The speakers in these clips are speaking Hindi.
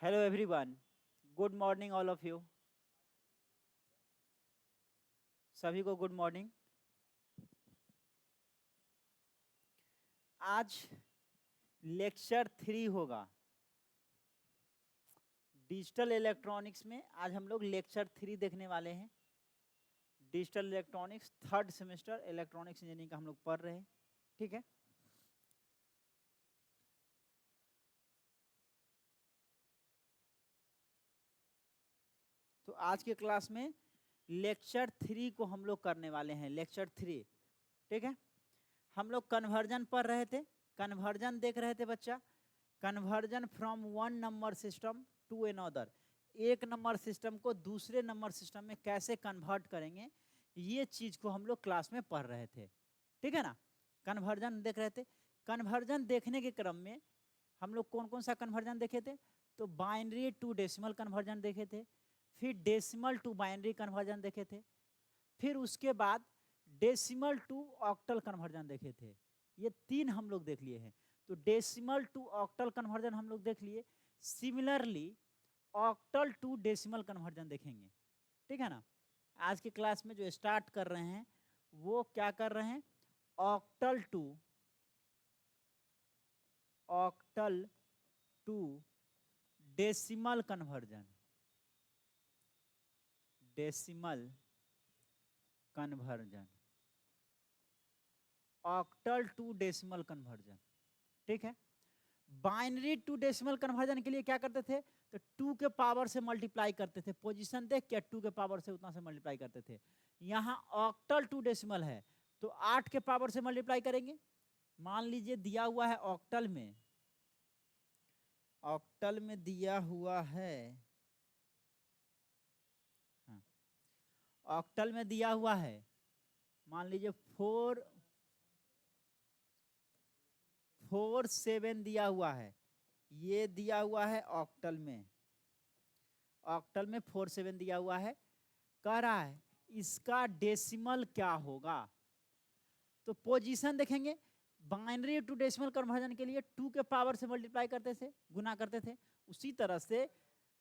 Hello everyone. Good morning all of you. सभी को गुड मॉर्निंग। आज लेक्चर 3 होगा डिजिटल इलेक्ट्रॉनिक्स में। आज हम लोग लेक्चर 3 देखने वाले हैं। Digital electronics third semester electronics engineering का हम लोग पढ़ रहे हैं। ठीक है, तो आज के क्लास में लेक्चर 3 को हम लोग करने वाले हैं। लेक्चर 3, ठीक है। हम लोग कन्वर्जन पढ़ रहे थे, कन्वर्जन देख रहे थे बच्चा। Conversion from one number system to another, एक नंबर सिस्टम को दूसरे नंबर सिस्टम में कैसे कन्वर्ट करेंगे, ये चीज को हम लोग क्लास में पढ़ रहे थे। ठीक है ना, कन्वर्जन देख रहे थे। कन्वर्जन देखने के क्रम में हम लोग कौन कौन सा कन्वर्जन देखे थे? तो बाइनरी टू डेसिमल कन्वर्जन देखे थे, फिर डेसिमल टू बाइनरी कन्वर्जन देखे थे, फिर उसके बाद डेसिमल टू ऑक्टल कन्वर्जन देखे थे। ये 3 हम लोग देख लिए हैं। तो डेसिमल टू ऑक्टल कन्वर्जन हम लोग देख लिए। Similarly octal to decimal conversion देखेंगे। ठीक है ना। आज की क्लास में जो स्टार्ट कर रहे हैं वो क्या कर रहे हैं? Octal to decimal conversion, decimal conversion, octal to decimal conversion. ठीक है। बाइनरी टू डेसिमल कन्वर्जन के लिए क्या करते थे? तो 2 के पावर से मल्टीप्लाई करते थे। पोजीशन देख के 2 के पावर से उतना से मल्टीप्लाई करते थे। यहाँ ऑक्टल टू डेसिमल है तो 8 के पावर से मल्टीप्लाई करेंगे। मान लीजिए दिया हुआ है ऑक्टल में, ऑक्टल में दिया हुआ है, हाँ, ऑक्टल में दिया हुआ है, मान लीजिए 447 दिया हुआ है। ये दिया हुआ है ऑक्टल में, ऑक्टल में 47 दिया हुआ है। कह रहा है इसका डेसिमल क्या होगा। तो पोजीशन देखेंगे। बाइनरी टू डेसिमल कन्वर्जन के लिए 2 के पावर से मल्टीप्लाई करते थे, गुना करते थे। उसी तरह से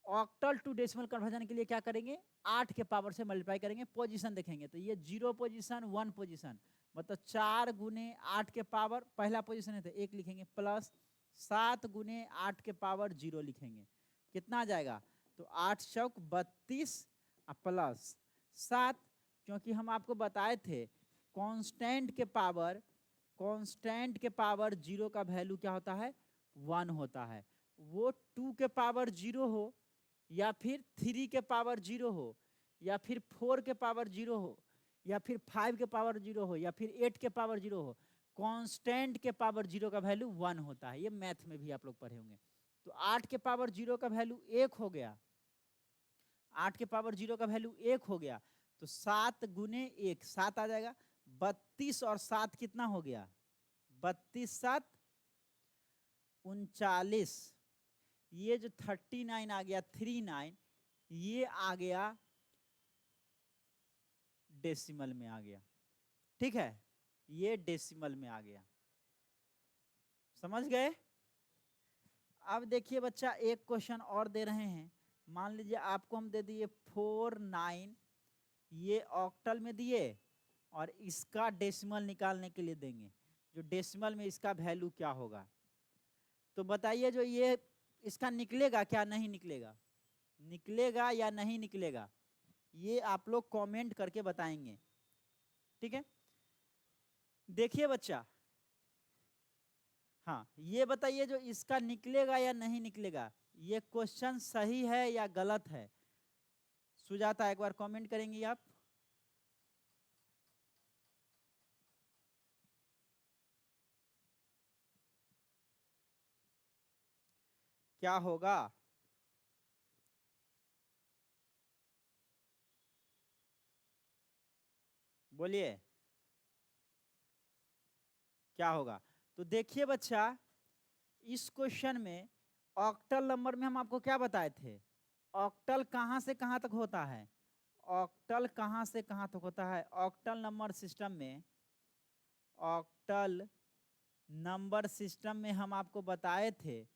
ऑक्टल टू डेसिमल कन्वर्जन के लिए क्या करेंगे? 8 के पावर से मल्टीप्लाई करेंगे। पोजीशन देखेंगे तो ये 0 पोजीशन 1 पोजीशन, मतलब 4 गुने 8 के पावर, पहला पोजीशन है तो 1 लिखेंगे, प्लस 7 गुने 8 के पावर 0 लिखेंगे। कितना आ जाएगा? तो 8 चौक 32 प्लस 7, क्योंकि हम आपको बताए थे कांस्टेंट के पावर, कांस्टेंट के पावर 0 का वैल्यू क्या होता है? 1 होता है। वो 2 के पावर 0 हो या फिर 3 के पावर 0 हो या फिर 4 के पावर 0 हो या फिर 5 के पावर 0 हो या फिर 8 के पावर 0 हो, कांस्टेंट के पावर 0 का वैल्यू 1 होता है। ये मैथ में भी आप लोग पढ़े होंगे। तो 8 के पावर 0 का वैल्यू 1 हो गया, 8 के पावर 0 का वैल्यू 1 हो गया। तो 7 गुने 1 7 आ जाएगा। 32 और 7 कितना हो गया? 32 7 39। ये जो 39 आ गया, 39, ये आ गया डेसिमल में आ गया। ठीक है, ये डेसिमल में आ गया। समझ गए? अब देखिए बच्चा, एक क्वेश्चन और दे रहे हैं। मान लीजिए आपको हम दे दिए 49, ये ऑक्टल में दिए और इसका डेसिमल निकालने के लिए देंगे, जो डेसिमल में इसका वैल्यू क्या होगा। तो बताइए जो ये इसका निकलेगा क्या, नहीं निकलेगा? निकलेगा या नहीं निकलेगा, ये आप लोग कमेंट करके बताएंगे। ठीक है, देखिए बच्चा, हाँ ये बताइए जो इसका निकलेगा या नहीं निकलेगा, ये क्वेश्चन सही है या गलत है? सुजाता एक बार कमेंट करेंगी आप? क्या होगा? बोलिए क्या होगा। तो देखिए बच्चा, इस क्वेश्चन में ऑक्टल नंबर में हम आपको क्या बताए थे? ऑक्टल कहाँ से कहाँ तक होता है? ऑक्टल कहाँ से कहाँ तक होता है? ऑक्टल नंबर सिस्टम में, ऑक्टल नंबर सिस्टम में हम आपको बताए थे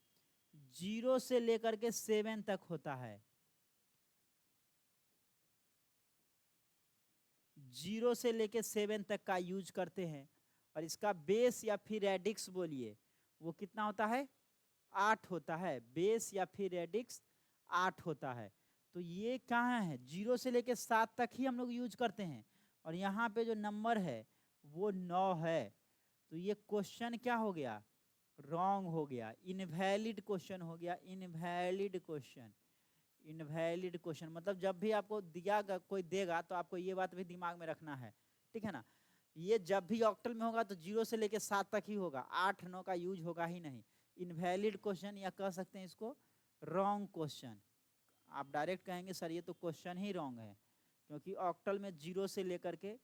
0 से लेकर के 7 तक होता है। 0 से लेकर 7 तक का यूज करते हैं। और इसका बेस या फिर रेडिक्स बोलिए वो कितना होता है, 8 होता है। बेस या फिर रेडिक्स 8 होता है। तो ये कहाँ है, 0 से लेकर 7 तक ही हम लोग यूज करते हैं। और यहाँ पे जो नंबर है वो 9 है। तो ये क्वेश्चन क्या हो गया, रॉन्ग हो गया, इनवैलिड क्वेश्चन हो गया। इनवैलिड क्वेश्चन, इनवैलिड क्वेश्चन मतलब जब भी आपको दिया कोई देगा तो आपको ये बात भी दिमाग में रखना है, ठीक है ना। ये जब भी ऑक्टल में होगा तो 0 से लेकर 7 तक ही होगा, 8 9 का यूज होगा ही नहीं। इनवैलिड क्वेश्चन या कह सकते हैं इसको रॉन्ग क्वेश्चन। आप डायरेक्ट कहेंगे सर ये तो क्वेश्चन ही रॉन्ग है, क्योंकि ऑक्टल में 0 से लेकर के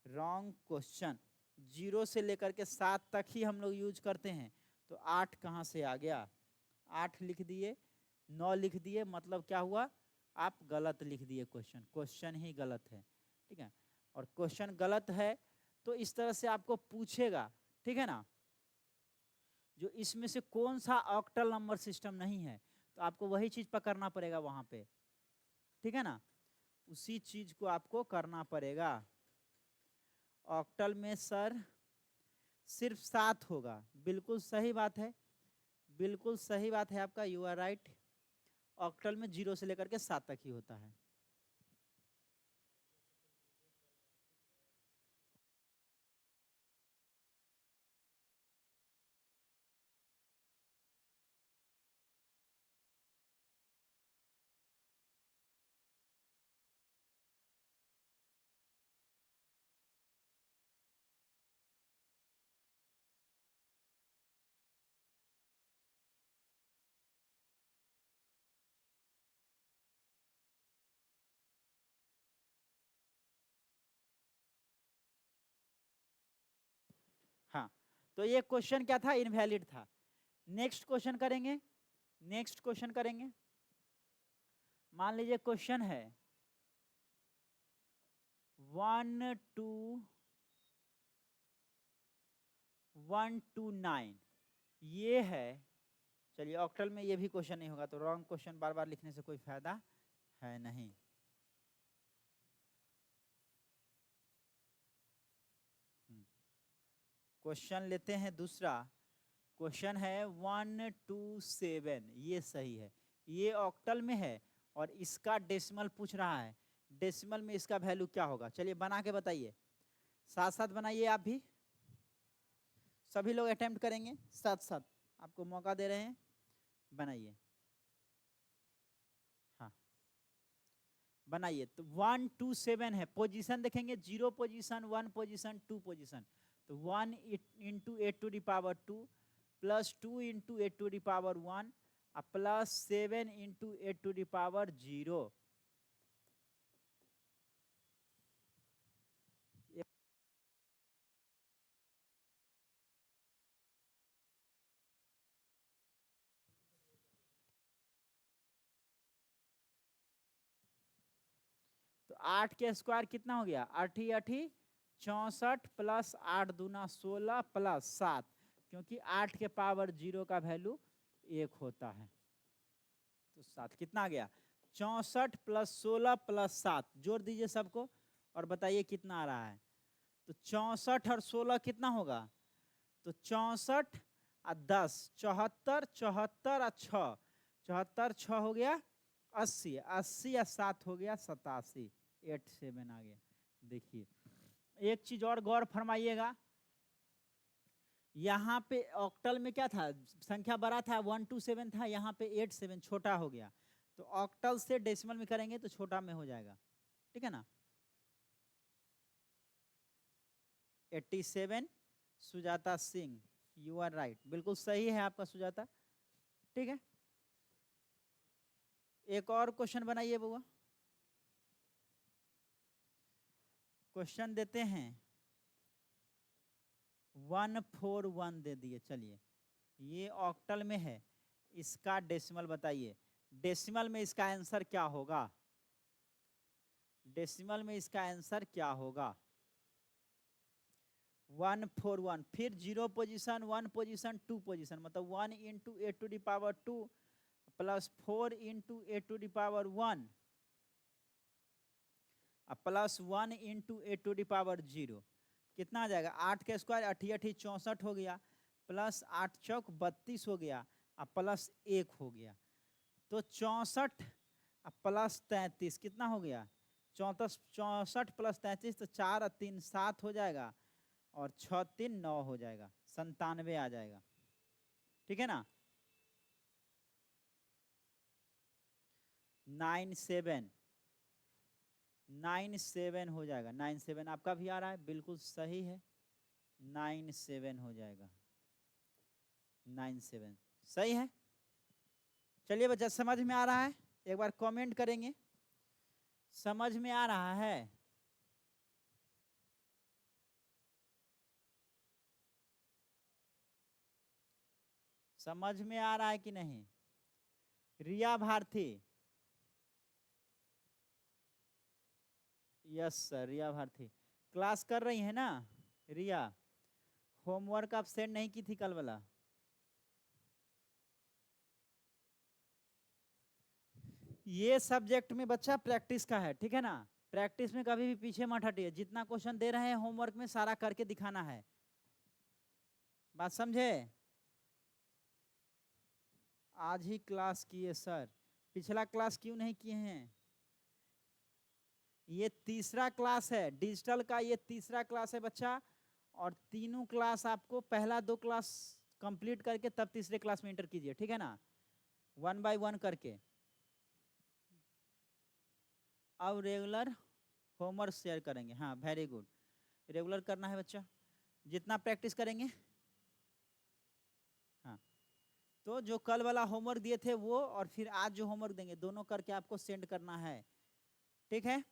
रॉन्ग क्वेश्चन 0 से लेकर के 7 तक ही हम लोग यूज करते हैं। तो 8 कहाँ से आ गया, 8 लिख दिए, 9 लिख दिए, मतलब क्या हुआ, आप गलत लिख दिए क्वेश्चन, क्वेश्चन ही गलत है, ठीक है। और क्वेश्चन गलत है तो इस तरह से आपको पूछेगा, ठीक है ना। जो इसमें से कौन सा ऑक्टल नंबर सिस्टम नहीं है तो आपको वही चीज पकड़ना पड़ेगा वहां पे, ठीक है ना, उसी चीज को आपको करना पड़ेगा। ऑक्टल में सर सिर्फ 7 होगा, बिल्कुल सही बात है, बिल्कुल सही बात है आपका, यू आर राइट। ऑक्टल में 0 से लेकर के 7 तक ही होता है। हाँ, तो ये क्वेश्चन क्या था, इनवैलिड था। नेक्स्ट क्वेश्चन करेंगे, नेक्स्ट क्वेश्चन करेंगे। मान लीजिए क्वेश्चन है 1 to 129, ये है। चलिए ऑक्टल में ये भी क्वेश्चन नहीं होगा तो रॉन्ग क्वेश्चन बार बार लिखने से कोई फायदा है नहीं। क्वेश्चन लेते हैं दूसरा। क्वेश्चन है 127, ये सही है, ये ऑक्टल में है और इसका डेसिमल पूछ रहा है। डेसिमल में इसका वैल्यू क्या होगा, चलिए बना के बताइए, साथ साथ बनाइए आप भी, सभी लोग अटेम्प्ट करेंगे साथ साथ, आपको मौका दे रहे हैं, बनाइए। हाँ बनाइए। तो 127 है, पोजीशन देखेंगे, 0 पोजीशन, 1 पोजीशन, 2 पोजीशन। तो 1 into 8⁻² plus 2 into 8⁻1 plus 7 into 8⁻0। तो 8 के स्क्वायर कितना हो गया, 8 8 64 प्लस 8 दूना 16 प्लस 7, क्योंकि 8 के पावर 0 का वैल्यू 1 होता है। तो 7 कितना आ गया, 64 प्लस 16 प्लस 7, जोड़ दीजिए सबको और बताइए कितना आ रहा है। तो 64 और 16 कितना होगा, तो 64 और 10, 74, 74 और 6, 74 6 हो गया 80, 80 और 7 हो गया 87, 87 आ गया। देखिए एक चीज और गौर फरमाइएगा, यहाँ पे ऑक्टल में क्या था, संख्या बड़ा था 127 था, यहाँ पे 87 छोटा हो गया। तो ऑक्टल से डेसिमल में करेंगे तो छोटा में हो जाएगा, ठीक है ना। 87 Sujata Singh, you are right, बिल्कुल सही है आपका सुजाता, ठीक है। एक और क्वेश्चन बनाइए बुआ, क्वेश्चन देते हैं 141 दे दिए। चलिए ये ऑक्टल में है, इसका डेसिमल बताइए, डेसिमल में इसका आंसर क्या होगा, डेसिमल में इसका आंसर क्या होगा। 1 4 1, फिर 0 पोजीशन 1 पोजीशन 2 पोजीशन, मतलब 1 into eight to the power 2 plus 4 into eight to the power 1 plus 1 into eight to the power 0, कितना आ जाएगा? 8 के स्क्वायर 8 8 64 हो गया, प्लस 8 चौक 32 हो गया और प्लस 1 हो गया। तो 64 प्लस 33 कितना हो गया? 64 प्लस 33, तो 4 और 3 7 हो जाएगा और 6 3 9 हो जाएगा, 97 आ जाएगा। ठीक है ना? 97 हो जाएगा। 97 आपका भी आ रहा है, बिल्कुल सही है, 97 हो जाएगा। 97 सही है। चलिए बच्चा, समझ में आ रहा है? एक बार कमेंट करेंगे, समझ में आ रहा है? समझ में आ रहा है कि नहीं? रिया भारती, यस सर, रिया भारती क्लास कर रही है ना? रिया, होमवर्क आप सेंड नहीं की थी कल वाला? ये सब्जेक्ट में बच्चा प्रैक्टिस का है, ठीक है ना? प्रैक्टिस में कभी भी पीछे मत हटिए, जितना क्वेश्चन दे रहे हैं होमवर्क में सारा करके दिखाना है। बात समझे? आज ही क्लास किए सर, पिछला क्लास क्यों नहीं किए हैं? ये तीसरा क्लास है डिजिटल का, ये तीसरा क्लास है बच्चा, और तीनों क्लास आपको पहला 2 क्लास कंप्लीट करके तब तीसरे क्लास में एंटर कीजिए, ठीक है ना? 1 बाय 1 करके। अब रेगुलर होमवर्क शेयर करेंगे। हाँ वेरी गुड, रेगुलर करना है बच्चा, जितना प्रैक्टिस करेंगे। हाँ, तो जो कल वाला होमवर्क दिए थे वो, और फिर आज जो होमवर्क देंगे, दोनों करके आपको सेंड करना है, ठीक है?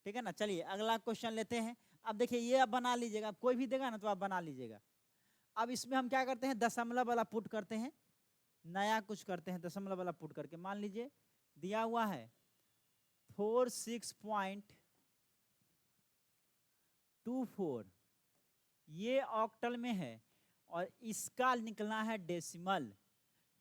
ठीक है ना? चलिए अगला क्वेश्चन लेते हैं। अब देखिए, ये आप बना लीजिएगा, कोई भी देगा ना तो आप बना लीजिएगा। अब इसमें हम क्या करते हैं, दशमलव वाला पुट करते हैं, नया कुछ करते हैं, दशमलव वाला पुट करके। मान लीजिए दिया हुआ है 46.24, ये ऑक्टल में है और इसका निकलना है डेसिमल।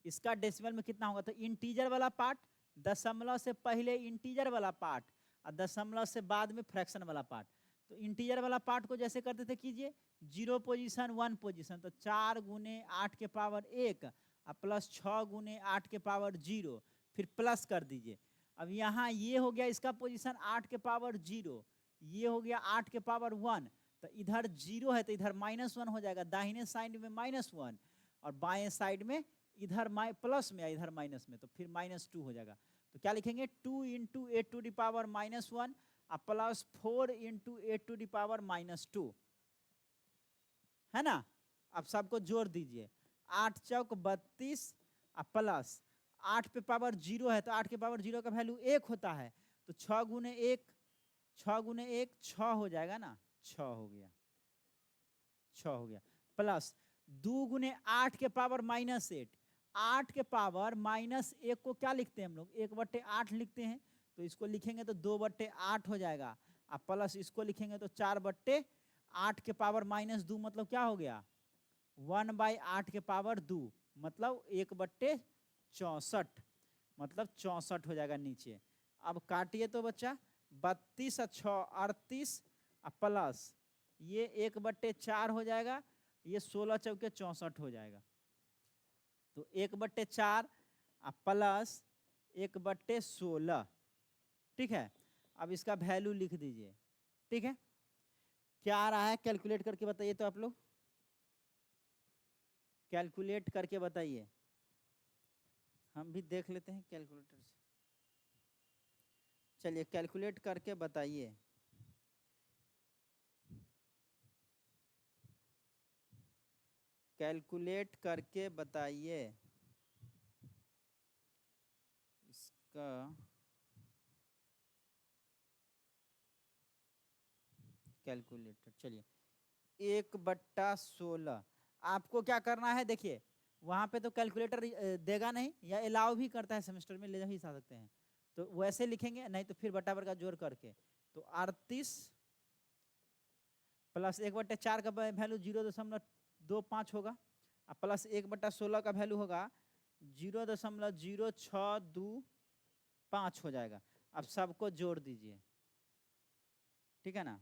इसका डेसिमल में कितना होगा? तो इंटीजर वाला पार्ट, दशमलव से पहले इंटीजर वाला पार्ट और दशमलव से बाद में फ्रैक्शन वाला पार्ट। तो इंटीजर वाला पार्ट को जैसे करते थे कीजिए, 0 पोजीशन 1 पोजीशन, तो 4 गुने 8 के पावर 1 और प्लस 6 गुने 8 के पावर 0, फिर प्लस कर दीजिए। अब यहाँ ये हो गया इसका पोजीशन 8 के पावर 0, ये हो गया 8 के पावर 1, तो इधर 0 है तो इधर -1 हो जाएगा, दाहिने साइड में -1 और बाएं साइड में इधर प्लस में, इधर माइनस में, तो फिर -2 हो जाएगा। तो क्या लिखेंगे? 2 into eight to the power -1 और plus 4 into eight to the power -2, है ना? अब सबको जोड़ दीजिए, 8 चौक 32 और प्लस 8 पे पावर 0 है तो 8 के पावर 0 का वैल्यू 1 होता है, तो 6 गुने 1 6 हो जाएगा ना, 6 हो गया, 6 हो गया, प्लस 2 गुने 8 के पावर -8, 8 के पावर -1 को क्या लिखते हैं हम लोग? 1/8 लिखते हैं, तो इसको लिखेंगे तो 2/8 हो जाएगा, और प्लस इसको लिखेंगे तो 4/8 के पावर -2, मतलब क्या हो गया? 1/8 के पावर 2, मतलब 1/64, मतलब 64 हो जाएगा नीचे। अब काटिए तो बच्चा, 32 और 6 38 और प्लस ये 1/4 हो जाएगा, ये 16 चौके 64 हो जाएगा, तो 1/4 प्लस 1/16, ठीक है? अब इसका वैल्यू लिख दीजिए, ठीक है? क्या आ रहा है कैलकुलेट करके बताइए तो आप लोग, कैलकुलेट करके बताइए, हम भी देख लेते हैं कैलकुलेटर से। चलिए कैलकुलेट करके बताइए, कैलकुलेट करके बताइए इसका। कैलकुलेटर, चलिए 1/16, आपको क्या करना है? देखिए वहाँ पे तो कैलकुलेटर देगा नहीं, या अलाउ भी करता है सेमेस्टर में, ले ही जा सकते हैं, तो वैसे लिखेंगे, नहीं तो फिर बटा का जोड़ करके, तो 38 प्लस 1/4 का वैल्यू 0.25 होगा, और प्लस 1/16 का वैल्यू होगा 0.0625 हो जाएगा। अब सबको जोड़ दीजिए, ठीक है ना,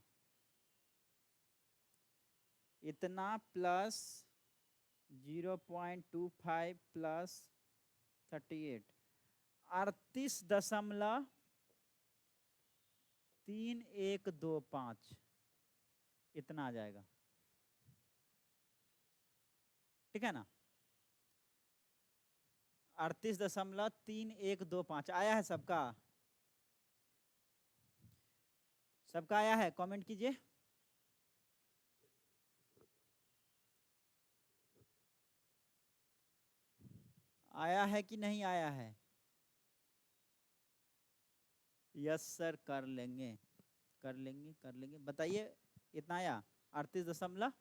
इतना प्लस 0.25 प्लस 38, 38.3125 इतना आ जाएगा, ठीक है ना। 38.3125 आया है सबका? सबका आया है? कमेंट कीजिए। आया है कि नहीं आया है? यस सर, कर लेंगे कर लेंगे कर लेंगे। बताइए इतना आया 38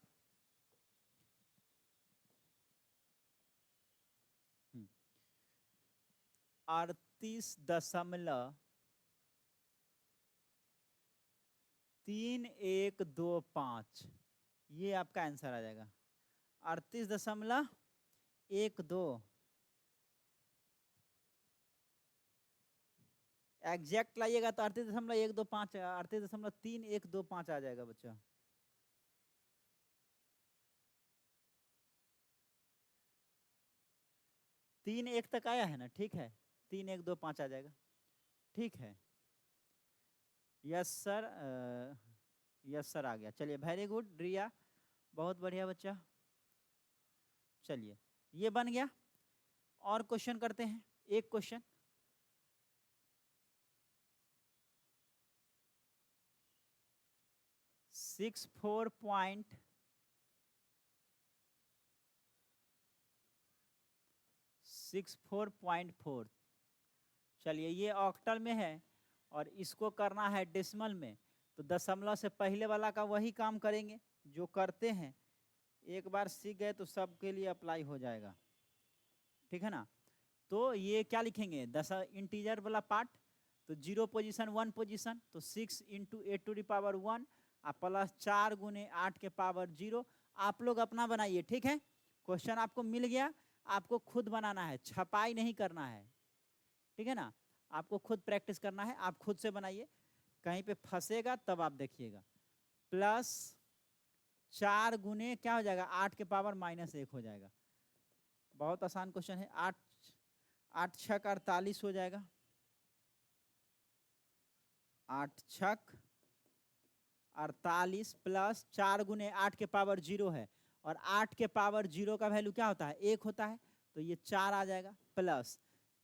दशमलव 38.3125, ये आपका आंसर आ जाएगा। 38.12 एग्जैक्ट लाइएगा तो 38.125, 38.3125 आ जाएगा बच्चा। तीन एक तक आया है ना, ठीक है, 3125 आ जाएगा, ठीक है। यस सर, यस सर आ गया। चलिए वेरी गुड रिया, बहुत बढ़िया बच्चा। चलिए ये बन गया। और क्वेश्चन करते हैं, एक क्वेश्चन। सिक्स 4.4। चलिए ये ऑक्टल में है और इसको करना है डेसिमल में, तो दशमलव से पहले वाला का वही काम करेंगे जो करते हैं। एक बार सीख गए तो सबके लिए अप्लाई हो जाएगा, ठीक है ना। तो ये क्या लिखेंगे, इंटीजर वाला पार्ट, तो 0 पोजीशन 1 पोजीशन, तो 6 × 8⁻1 प्लस 4 × 8 के पावर 0। आप लोग अपना बनाइए, ठीक है। क्वेश्चन आपको मिल गया, आपको खुद बनाना है, छपाई नहीं करना है, ठीक है ना। आपको खुद प्रैक्टिस करना है, आप खुद से बनाइए, कहीं पे फंसेगा तब आप देखिएगा। प्लस 4 गुने क्या हो जाएगा, 8 के पावर -1 हो जाएगा। बहुत आसान क्वेश्चन है। 8 छक 48 हो जाएगा, 8 छक 48 प्लस 4 गुने 8 के पावर 0 है, और 8 के पावर 0 का वैल्यू क्या होता है, 1 होता है, तो ये 4 आ जाएगा, प्लस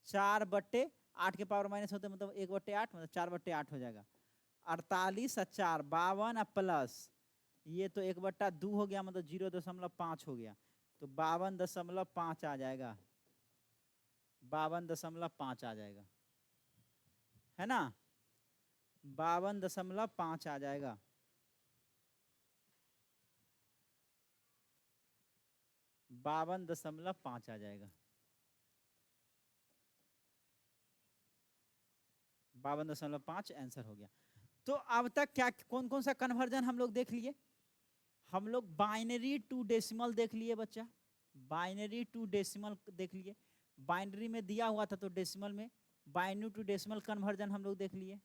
4/8 के पावर माइनस होते मतलब 1/8, मतलब 4/8 हो जाएगा। 48 और 4 52, प्लस ये तो 1/2 हो गया, मतलब 0.5 हो गया, तो 52.5 आ जाएगा, 52.5 आ जाएगा, है ना, 52.5 आ जाएगा। बावन 52.5 आ जाएगा, 52.5 आंसर हो गया। तो अब तक क्या कौन कौन सा कन्वर्जन हम लोग देख लिए? हम लोग बाइनरी टू डेसिमल देख लिए बच्चा, बाइनरी टू डेसिमल देख लिए, बाइनरी में दिया हुआ था तो डेसिमल में बाइनरी टू डेसिमल कन्वर्जन हम लोग देख लिए।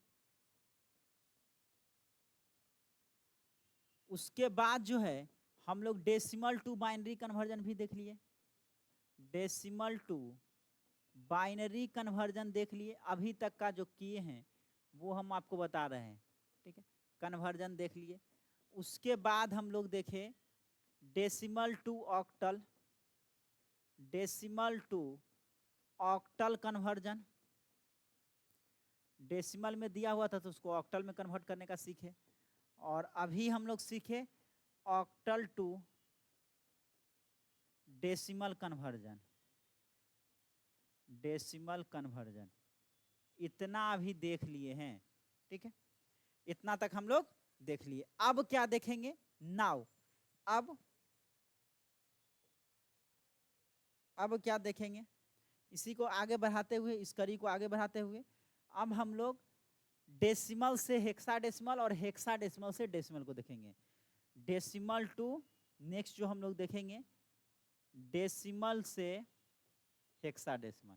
उसके बाद जो है हम लोग डेसिमल टू बाइनरी कन्वर्जन भी देख लिए, डेसिमल टू बाइनरी कन्वर्जन देख लिए। अभी तक का जो किए हैं वो हम आपको बता रहे हैं, ठीक है, कन्वर्जन देख लिए। उसके बाद हम लोग देखे decimal to octal, decimal to octal conversion, decimal में दिया हुआ था तो उसको ऑक्टल में कन्वर्ट करने का सीखे। और अभी हम लोग सीखे octal to decimal conversion, decimal conversion इतना अभी देख लिए हैं, ठीक है, इतना तक हम लोग देख लिए। अब क्या देखेंगे, नाउ अब क्या देखेंगे, इसी को आगे बढ़ाते हुए, इस कड़ी को आगे बढ़ाते हुए अब हम लोग डेसिमल से हेक्साडेसिमल और हेक्साडेसिमल से डेसिमल को देखेंगे। डेसिमल टू, नेक्स्ट जो हम लोग देखेंगे डेसिमल से hexadecimal,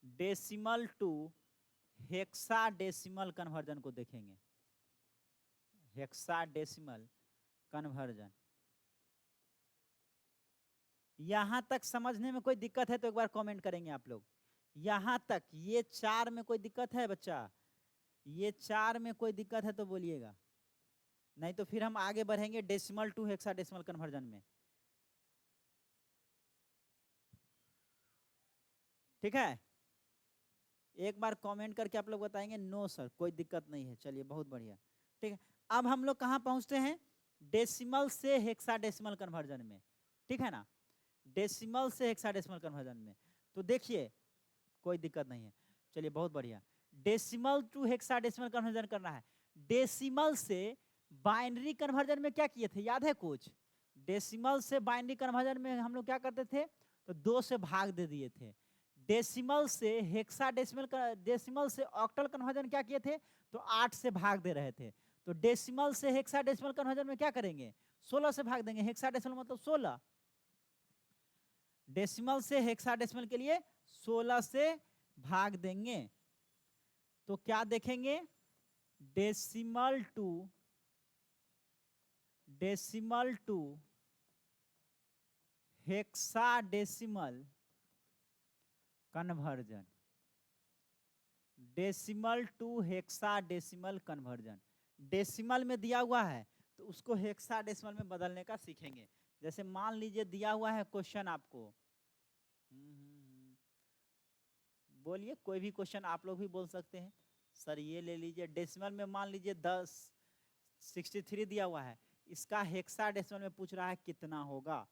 decimal to hexadecimal conversion को देखेंगे, हेक्साडेसिमल कन्वर्जन। यहां तक समझने में कोई दिक्कत है तो एक बार कमेंट करेंगे आप लोग। यहां तक ये 4 में कोई दिक्कत है बच्चा? ये 4 में कोई दिक्कत है तो बोलिएगा, नहीं तो फिर हम आगे बढ़ेंगे डेसिमल टू हेक्साडेसिमल कन्वर्जन में। ठीक है, एक बार कमेंट करके आप लोग बताएंगे नो सर कोई दिक्कत नहीं है। चलिए बहुत बढ़िया, ठीक है। अब हम लोग कहाँ पहुंचते हैं? डेसिमल से हेक्साडेसिमल कन्वर्जन में, ठीक है ना, डेसिमल से हेक्साडेसिमल कन्वर्जन में। तो देखिए कोई दिक्कत नहीं है, चलिए बहुत बढ़िया। डेसिमल टू हेक्साडेसिमल कन्वर्जन करना है। डेसिमल से बाइनरी कन्वर्जन में क्या किए थे, याद है कुछ? डेसिमल से बाइनरी कन्वर्जन में हम लोग क्या करते थे, तो 2 से भाग दे दिए थे। डेसिमल से हेक्साडेसिमल, डेसिमल से ऑक्टल कन्वर्जन क्या किए थे, तो 8 से भाग दे रहे थे। तो डेसिमल से हेक्साडेसिमल कन्वर्जन में क्या करेंगे, 16 से भाग देंगे। हेक्साडेसिमल मतलब 16, डेसिमल से हेक्साडेसिमल के लिए 16 से भाग देंगे। तो क्या देखेंगे, decimal to hexadecimal conversion, decimal to hexadecimal conversion. Decimal में दिया हुआ है तो उसको हेक्साडेसिमल में बदलने का सीखेंगे। जैसे मान लीजिए दिया हुआ है क्वेश्चन आपको, बोलिए कोई भी क्वेश्चन आप लोग भी बोल सकते हैं। सर ये ले लीजिए, डेसिमल में मान लीजिए 63 दिया हुआ है, इसका हेक्साडेसिमल में पूछ रहा है कितना होगा,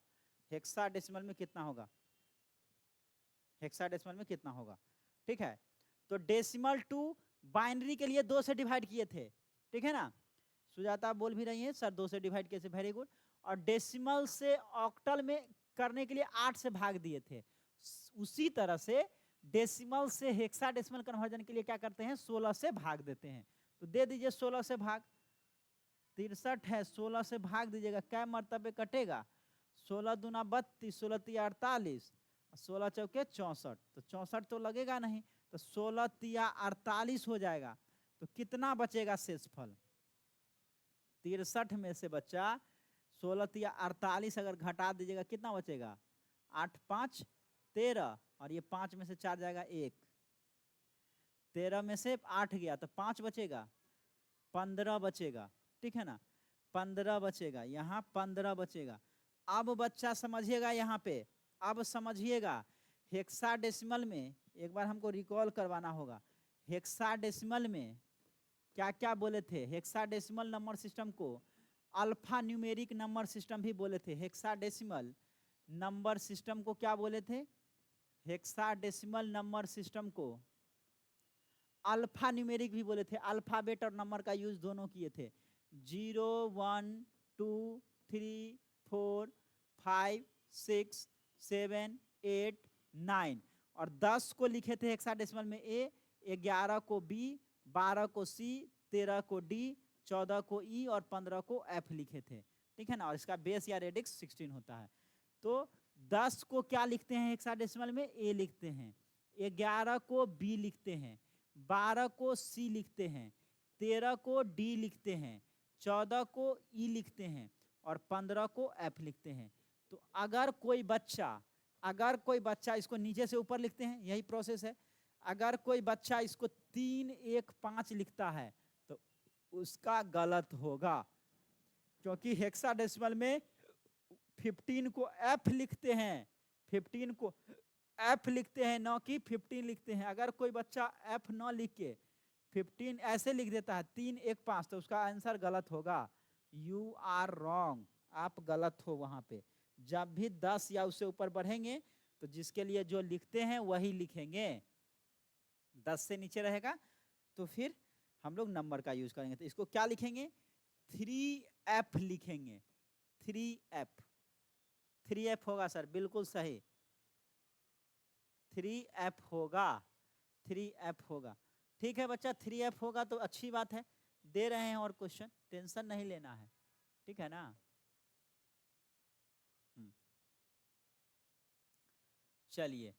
हेक्साडेसिमल में कितना होगा, हेक्साडेसिमल में कितना होगा, ठीक है। तो डेसिमल टू बाइनरी के लिए 2 से डिवाइड किए थे, ठीक है ना। सुजाता बोल भी रही है सर 2 से डिवाइड कैसे, वेरी गुड। और डेसिमल से ऑक्टल में करने के लिए 8 से भाग दिए थे। उसी तरह से डेसिमल से हेक्साडेसिमल कन्वर्जन के लिए क्या करते हैं, 16 से भाग देते हैं। तो दे दीजिए 16 से भाग, 63 है, 16 से भाग दीजिएगा, क्या मर्तबे कटेगा, 16 दूना 32, 16 तिया 48, 16 चौके 64, तो 64 तो लगेगा नहीं, तो 16 तिया 48 हो जाएगा। तो कितना बचेगा शेषफल, 63 में से बच्चा 16 तिया 48 अगर घटा दीजिएगा कितना बचेगा, 8 5 13, और ये 5 में से 4 जाएगा 1, 13 में से 8 गया तो 5 बचेगा, 15 बचेगा, ठीक है ना, 15 बचेगा, यहाँ 15 बचेगा। अब बच्चा समझिएगा यहाँ पे, अब समझिएगा हेक्साडेसिमल में एक बार हमको रिकॉल करवाना होगा। हेक्साडेसिमल में क्या क्या बोले थे, हेक्साडेसिमल नंबर सिस्टम को अल्फा न्यूमेरिक नंबर सिस्टम भी बोले थे। हेक्साडेसिमल नंबर सिस्टम को क्या बोले थे, हेक्साडेसिमल नंबर सिस्टम को अल्फा न्यूमेरिक भी बोले थे। अल्फाबेट और नंबर का यूज दोनों किए थे, 0 1 2 3 4 5 6 7 8 9, और 10 को लिखे थे हेक्साडेसिमल में ए, 11 को बी, 12 को सी, 13 को डी, 14 को ई और 15 को एफ लिखे थे, ठीक है ना। और इसका बेस या रेडिक्स 16 होता है। तो 10 को क्या लिखते हैं हेक्साडेसिमल में, ए लिखते हैं, 11 को बी लिखते हैं, 12 को सी लिखते हैं, 13 को डी लिखते हैं, 14 को ई लिखते हैं और 15 को एफ लिखते हैं। तो अगर कोई बच्चा इसको नीचे से ऊपर लिखते हैं, यही प्रोसेस है। अगर कोई बच्चा इसको 3 1 5 लिखता है तो उसका गलत होगा, क्योंकि हेक्साडेसिमल में 15 को एफ लिखते हैं, 15 को एफ लिखते हैं, न कि 15 लिखते हैं। अगर कोई बच्चा एफ न लिख के 15 ऐसे लिख देता है 3 1 5, तो उसका आंसर गलत होगा। यू आर रॉन्ग, आप गलत हो वहां पे। जब भी 10 या उससे ऊपर बढ़ेंगे तो जिसके लिए जो लिखते हैं वही लिखेंगे, 10 से नीचे रहेगा तो फिर हम लोग नंबर का यूज करेंगे। तो इसको क्या लिखेंगे, 3F लिखेंगे, 3F, 3F होगा सर, बिल्कुल सही, 3F होगा, 3F होगा। ठीक है बच्चा, 3F होगा तो अच्छी बात है, दे रहे हैं और क्वेश्चन, टेंशन नहीं लेना है। ठीक है ना। चलिए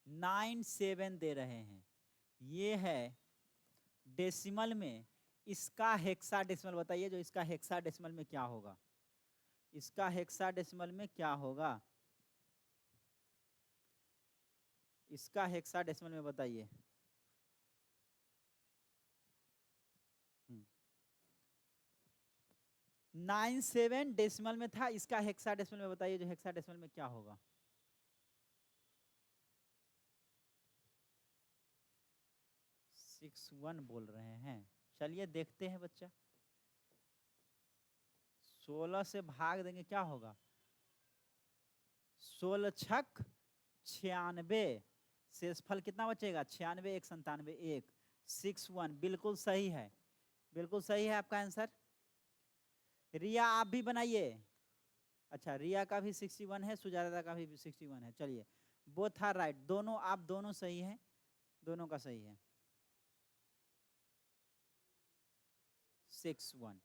97 दे रहे हैं, ये है डेसिमल में, इसका हेक्साडेसिमल बताइए, जो इसका हेक्साडेसिमल में क्या होगा, इसका हेक्साडेसिमल में क्या होगा, इसका हेक्साडेसिमल में बताइए। 97 डेसिमल में था, इसका हेक्साडेसिमल में बताइए, जो हेक्साडेसिमल में क्या होगा। सिक्स वन बोल रहे हैं, चलिए देखते हैं बच्चा। 16 से भाग देंगे क्या होगा, 16 छक 96, शेषफल कितना बचेगा 96, 1 97, 1 61, बिल्कुल सही है, बिल्कुल सही है आपका आंसर। रिया आप भी बनाइए। अच्छा रिया का भी 61 है, सुजाता का भी 61 है, चलिए बोथ आर राइट, दोनों आप दोनों सही हैं, दोनों का सही है। 61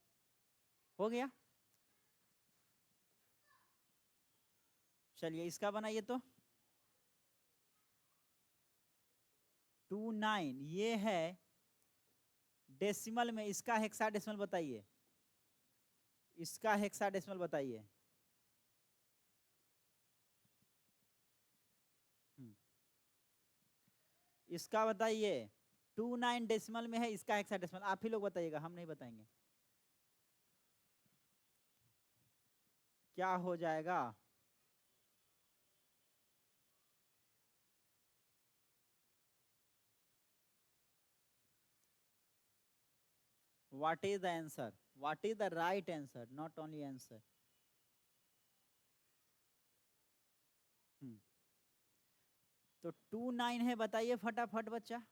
हो गया। चलिए इसका बनाइए तो 29, ये है डेसिमल में, इसका हेक्साडेसिमल बताइए, इसका हेक्साडेसिमल बताइए। इसका बताइए 29 डेसिमल में है, इसका हेक्साडेसिमल आप ही लोग बताइएगा, हम नहीं बताएंगे। क्या हो जाएगा, what is the answer, what is the right answer, not only answer। तो 29 है, बताइए फटाफट बच्चा।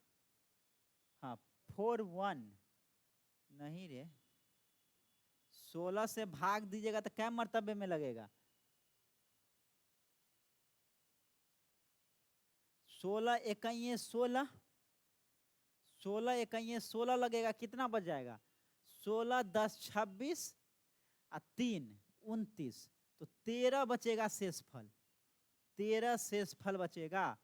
हाँ 41 नहीं रे, 16 से भाग दीजिएगा तो क्या मर्तबे में लगेगा, 16 इकाइये 16, 16 इकाइये 16 लगेगा, कितना बच जाएगा, 16 10 26 और 3 29, तो 13 बचेगा शेषफल, 13 शेषफल बचेगा।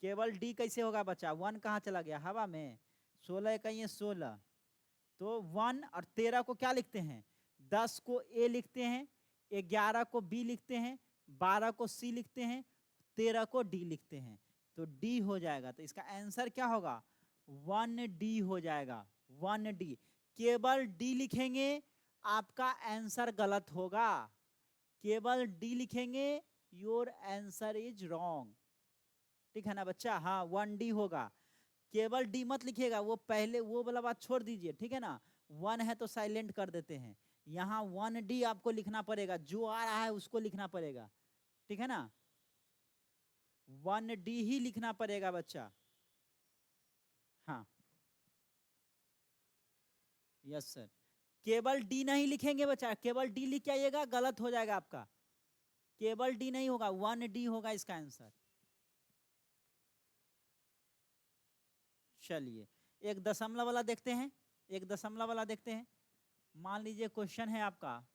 केवल डी कैसे होगा बच्चा, 1 कहाँ चला गया हवा में, 16 इकाइये 16, तो 1 और 13 को क्या लिखते हैं, 10 को ए लिखते हैं, 11 को बी लिखते हैं, 12 को सी लिखते हैं, 13 को डी लिखते हैं, तो डी हो जाएगा। तो इसका आंसर क्या होगा, 1D हो जाएगा, 1D। केवल डी लिखेंगे आपका आंसर गलत होगा, केवल डी लिखेंगे योर आंसर इज रॉन्ग, ठीक है ना बच्चा। हाँ 1D होगा, केवल डी मत लिखिएगा, वो पहले वो वाला बात छोड़ दीजिए, ठीक है ना, 1 है तो साइलेंट कर देते हैं, यहाँ 1D आपको लिखना पड़ेगा, जो आ रहा है उसको लिखना पड़ेगा, ठीक है ना, 1D ही लिखना पड़ेगा बच्चा। हाँ यस सर, केवल डी नहीं लिखेंगे बच्चा, केवल डी लिख के आइएगा गलत हो जाएगा आपका, केवल डी नहीं होगा, 1D होगा इसका आंसर। चलिए एक दशमलव वाला देखते हैं, एक दशमलव वाला देखते हैं। मान लीजिए क्वेश्चन है आपका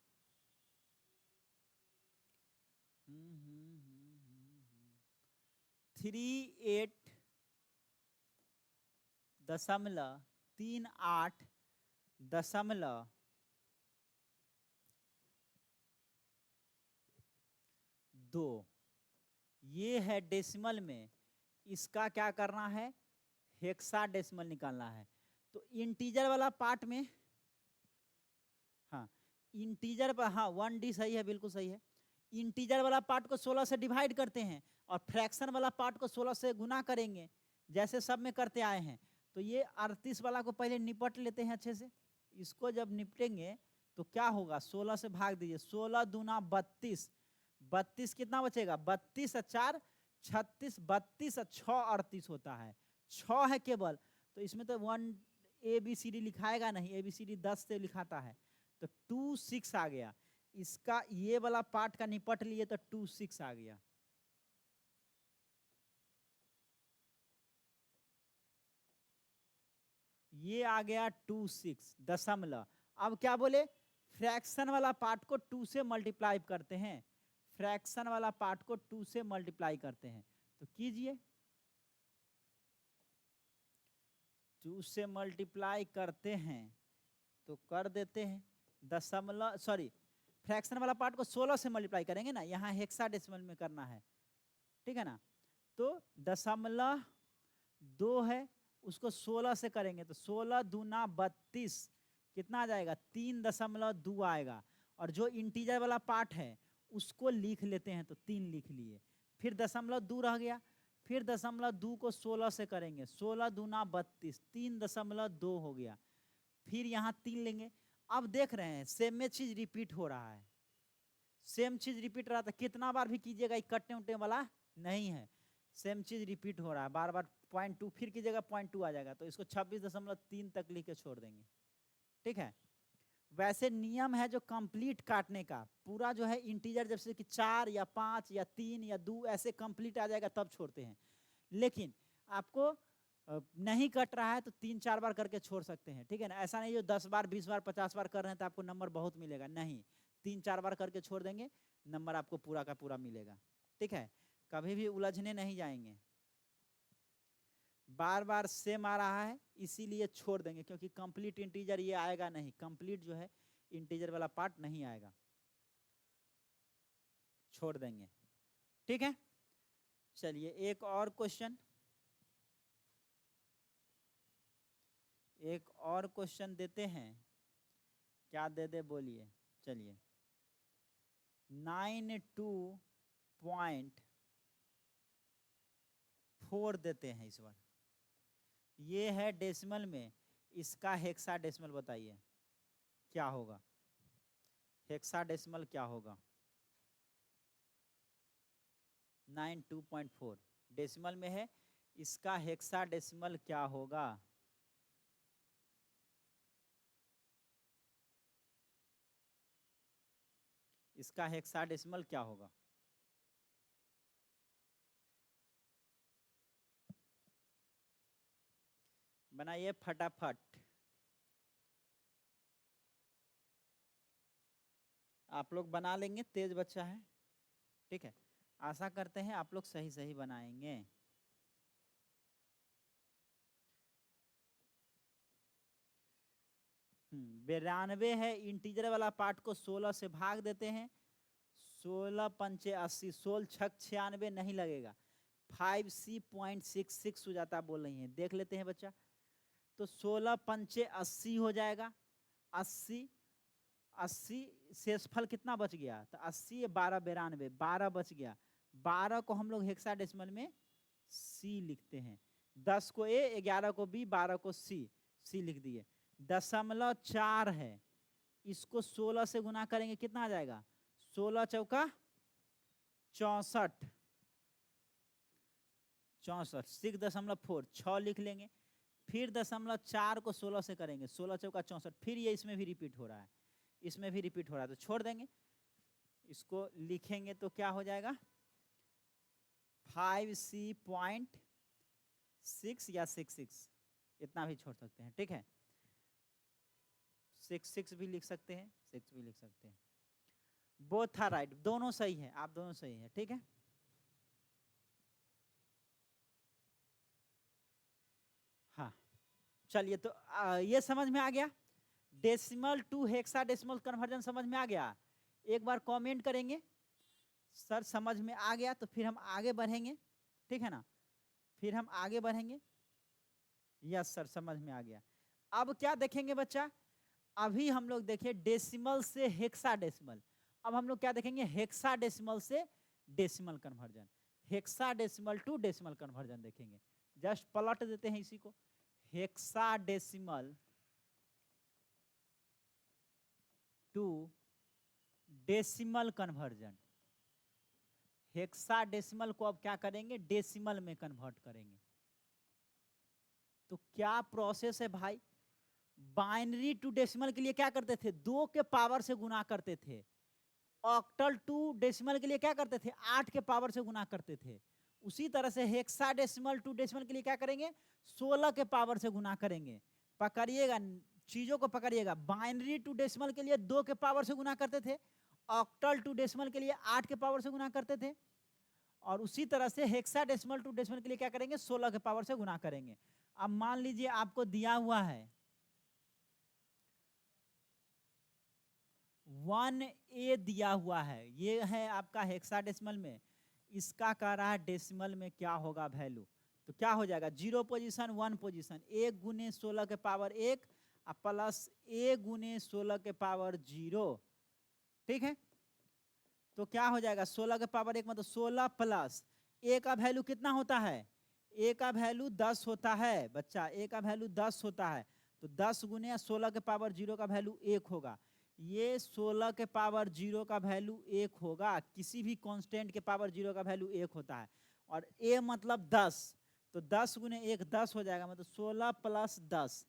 38.2, ये है डेसिमल में, इसका क्या करना है, हेक्साडेसिमल निकालना है। तो इंटीजर वाला पार्ट में, हाँ इंटीजर पर, हाँ 1D सही है, बिल्कुल सही है। इंटीजर वाला पार्ट को 16 से डिवाइड करते हैं और फ्रैक्शन वाला पार्ट को 16 से गुना करेंगे, जैसे सब में करते आए हैं। तो ये 38 वाला को पहले निपट लेते हैं अच्छे से, इसको जब निपटेंगे तो क्या होगा, 16 से भाग दीजिए, 16 दूना 32, 32 कितना बचेगा, 32 और 4 36, 32 और 6 38 होता है, 6 है केवल, तो इसमें तो 1 ABCD लिखाएगा नहीं, ABCD 10 से लिखाता है, तो 26 आ गया, इसका ये वाला पार्ट का निपट लिए तो 26 आ गया। ये आ गया 26 दशमलव। अब क्या बोले, फ्रैक्शन वाला पार्ट को 2 से मल्टीप्लाई करते हैं, फ्रैक्शन वाला पार्ट को 2 से मल्टीप्लाई करते हैं, तो कीजिए। 2 से मल्टीप्लाई करते हैं तो कर देते हैं, दशमलव सॉरी फ्रैक्शन वाला पार्ट को 16 से मल्टीप्लाई करेंगे ना, यहाँ हेक्साडेसिमल में करना है, ठीक है ना। तो 0.2 है, उसको 16 से करेंगे तो 16 दूना 32, कितना आ जाएगा 3.2 आएगा। और जो इंटीजर वाला पार्ट है उसको लिख लेते हैं, तो 3 लिख लिए, फिर 0.2 रह गया, फिर 0.2 को 16 से करेंगे, 16 दूना 32, 3.2 हो गया, फिर यहाँ 3 लेंगे। अब देख रहे हैं सेम में चीज रिपीट हो रहा है, सेम चीज रिपीट रहा था, कितना बार भी कीजिएगा कटने उटने वाला नहीं है, सेम चीज रिपीट हो रहा है बार बार। 0.2 फिर कीजिएगा 0.2 आ जाएगा, तो इसको 26.3 तक लिख के छोड़ देंगे, ठीक है। वैसे नियम है जो कंप्लीट काटने का, पूरा जो है इंटीजर जैसे कि 4 या 5 या 3 या 2 ऐसे कंप्लीट आ जाएगा तब छोड़ते हैं, लेकिन आपको नहीं कट रहा है तो 3-4 बार करके छोड़ सकते हैं, ठीक है ना। ऐसा नहीं जो 10 बार 20 बार 50 बार कर रहे हैं तो आपको नंबर बहुत मिलेगा, नहीं, 3-4 बार करके छोड़ देंगे, नंबर आपको पूरा का पूरा मिलेगा, ठीक है। कभी भी उलझने नहीं जाएंगे, बार बार सेम आ रहा है इसीलिए छोड़ देंगे, क्योंकि कंप्लीट इंटीजर ये आएगा नहीं, कंप्लीट जो है इंटीजर वाला पार्ट नहीं आएगा, छोड़ देंगे, ठीक है। चलिए एक और क्वेश्चन, एक और क्वेश्चन देते हैं, क्या दे दे बोलिए। चलिए 92.4 देते हैं इस बार, ये है डेसिमल में, इसका हेक्साडेसिमल बताइए क्या होगा, हेक्साडेसिमल क्या होगा। 92.4 डेसिमल में है, इसका हेक्साडेसिमल क्या होगा। इसका हेक्साडेसिमल क्या होगा। बनाइए फटाफट, आप लोग बना लेंगे, तेज बच्चा है, ठीक है। आशा करते हैं आप लोग सही सही बनाएंगे। बेरानवे है, इंटीजर वाला पार्ट को 16 से भाग देते हैं, 16 पंचे 80, 16 छक 96 नहीं लगेगा, 5C.66 हो जाता बोल रही हैं, देख लेते हैं बच्चा। तो 16 पंचे 80 हो जाएगा, 80 शेषफल कितना बच गया, तो 80 12 92, 12 बच गया, 12 को हम लोग हेक्साडेसिमल में C लिखते हैं, 10 को A, 11 को B, 12 को C लिख दिए। 0.4 है, इसको 16 से गुना करेंगे कितना आ जाएगा, 16 चौका 64, 6.4 6 लिख लेंगे, फिर 0.4 को 16 से करेंगे, 16 चौका 64, फिर ये इसमें भी रिपीट हो रहा है, इसमें भी रिपीट हो रहा है, तो छोड़ देंगे, इसको लिखेंगे तो क्या हो जाएगा 5C.6 या 66, इतना भी छोड़ सकते हैं, ठीक है। 66 भी लिख सकते हैं, 6 भी लिख सकते हैं, बोथ आर राइट, दोनों सही है, आप दोनों सही है, ठीक है। हाँ चलिए, तो ये समझ में आ गया, डेसिमल टू हेक्साडेसिमल कन्वर्जन समझ में आ गया। एक बार कमेंट करेंगे सर समझ में आ गया, तो फिर हम आगे बढ़ेंगे, ठीक है ना, फिर हम आगे बढ़ेंगे। यस सर समझ में आ गया। अब क्या देखेंगे बच्चा, अभी हम लोग देखे डेसिमल से हेक्साडेसिमल, अब हम लोग क्या देखेंगे हेक्साडेसिमल से decimal conversion, hexadecimal to decimal conversion देखेंगे। जस्ट पलट देते हैं इसी को, hexadecimal to decimal conversion, hexadecimal को अब क्या करेंगे डेसिमल में कन्वर्ट करेंगे। तो क्या प्रोसेस है भाई, बाइनरी टू डेसिमल के लिए क्या करते थे 2 के पावर से गुना करते थे, ऑक्टल टू डेसिमल के लिए क्या करते थे 8 के पावर से गुना करते थे, उसी तरह से हेक्साडेसिमल टू डेसिमल के लिए क्या करेंगे 16 के पावर से गुना करेंगे। पकड़िएगा चीजों को पकड़िएगा। बाइनरी टू डेसिमल के लिए 2 के पावर से गुना करते थे, ऑक्टल टू डेसिमल के लिए 8 के पावर से गुना करते थे, और उसी तरह से हेक्साडेसिमल टू डेसिमल के लिए क्या करेंगे, 16 के पावर से गुना करेंगे। अब मान लीजिए आपको दिया हुआ है 1A दिया हुआ है, ये है आपका हेक्साडेसिमल में, इसका कह रहा है डेसिमल में क्या होगा वैल्यू। तो क्या हो जाएगा, 0 पोजीशन 1 पोजीशन, 1 गुने 16 के पावर 1 प्लस A गुने 16 के पावर 0, ठीक है। तो क्या हो जाएगा, 16 के पावर 1 मतलब 16 प्लस A का वैल्यू कितना होता है, A का वैल्यू 10 होता है बच्चा, A का वैल्यू 10 होता है। तो 10 गुने 16 के पावर 0 का वैल्यू 1 होगा, ये 16 के पावर 0 का वैल्यू 1 होगा, किसी भी कांस्टेंट के पावर 0 का वैल्यू 1 होता है, और A मतलब 10, तो 10 गुने 1 10 हो जाएगा, मतलब 16 प्लस 10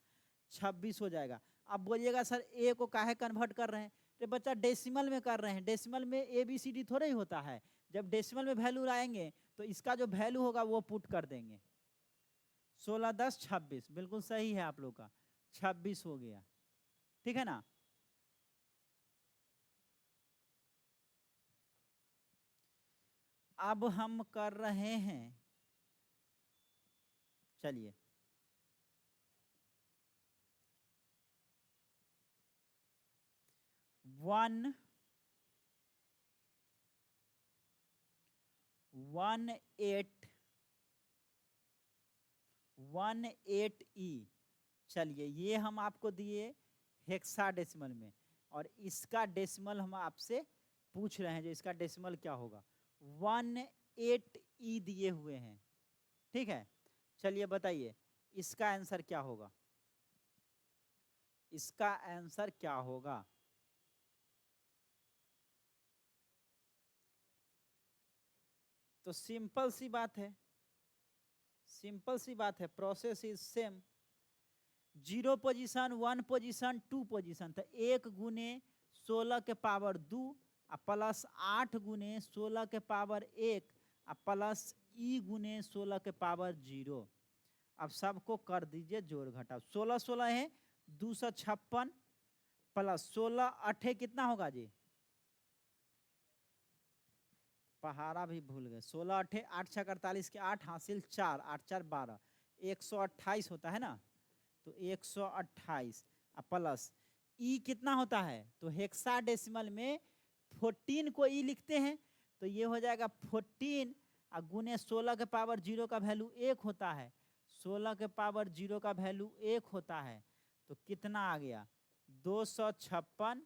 26 हो जाएगा। अब बोलिएगा सर A को काहे कन्वर्ट कर रहे हैं, तो बच्चा डेसिमल में कर रहे हैं, डेसिमल में ABCD थोड़ा ही होता है, जब डेसिमल में वैल्यू लाएंगे तो इसका जो वैल्यू होगा वो पुट कर देंगे। 16 10 26, बिल्कुल सही है आप लोग का, 26 हो गया, ठीक है ना। अब हम कर रहे हैं, चलिए 18E, चलिए ये हम आपको दिए हेक्साडेसिमल में, और इसका डेसिमल हम आपसे पूछ रहे हैं, जो इसका डेसिमल क्या होगा, 18E दिए हुए हैं, ठीक है। चलिए बताइए इसका आंसर क्या होगा, इसका आंसर क्या होगा। तो सिंपल सी बात है, सिंपल सी बात है, process is same, 0 position 1 position 2 position, तो 1 गुने 16 के पावर 2 प्लस 8 गुने 16 के पावर 1 प्लस E गुने 16 के पावर 0। अब सबको कर दीजिए जोड़ घटाव, 16 16 है 256 प्लस 16 8 कितना होगा जी, पहाड़ा भी भूल गए, 16 8 8 6 48 के 8 हासिल 4 8 4 12, 128 होता है ना, तो 128 प्लस ई कितना होता है, तो हेक्साडेसिमल में 14 को ई लिखते हैं, तो ये हो जाएगा 14 गुने 16 के पावर 0 का वैल्यू 1 होता है, 16 के पावर 0 का वैल्यू 1 होता है, तो कितना आ गया 256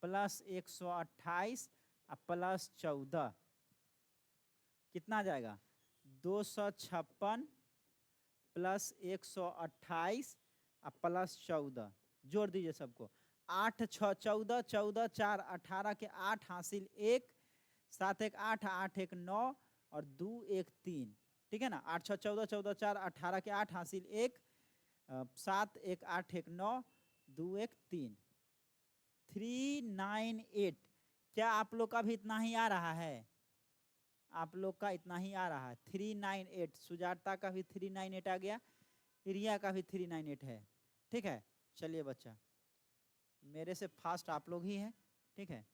प्लस 128 प्लस 14, कितना आ जाएगा 256 प्लस 128 प्लस 14, जोड़ दीजिए सबको, 8 6 14 14 4 18 के 8 हासिल 1 7 1 8 8 1 9 और 2 1 3, ठीक है ना, 8 6 14 14 4 18 के 8 हासिल 1 7 1 8 1 9 2 1 3, 398। क्या आप लोग का भी इतना ही आ रहा है, आप लोग का इतना ही आ रहा है 398, सुजाता का भी 398 आ गया, रिया का भी 398 है, ठीक है। चलिए बच्चा, मेरे से फास्ट आप लोग ही हैं, ठीक है,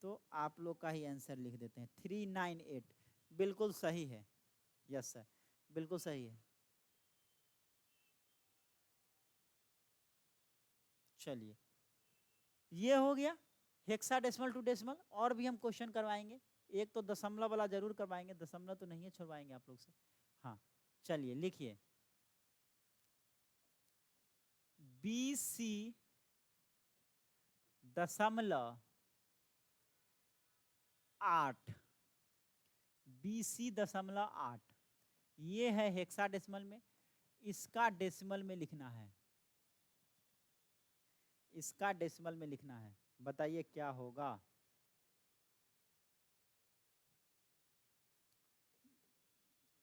तो आप लोग का ही आंसर लिख देते हैं 398, बिल्कुल सही है, यस सर बिल्कुल सही है। चलिए ये हो गया हेक्साडेसिमल टू डेसिमल, और भी हम क्वेश्चन करवाएंगे, एक तो दशमलव वाला जरूर करवाएंगे, दशमलव तो नहीं है छुड़वाएंगे आप लोग से। हाँ चलिए लिखिए, BC दशमलव 8, BC दशमलव 8, ये है हेक्साडेसिमल में, इसका डेसिमल में लिखना है, इसका डेसिमल में लिखना है, बताइए क्या होगा।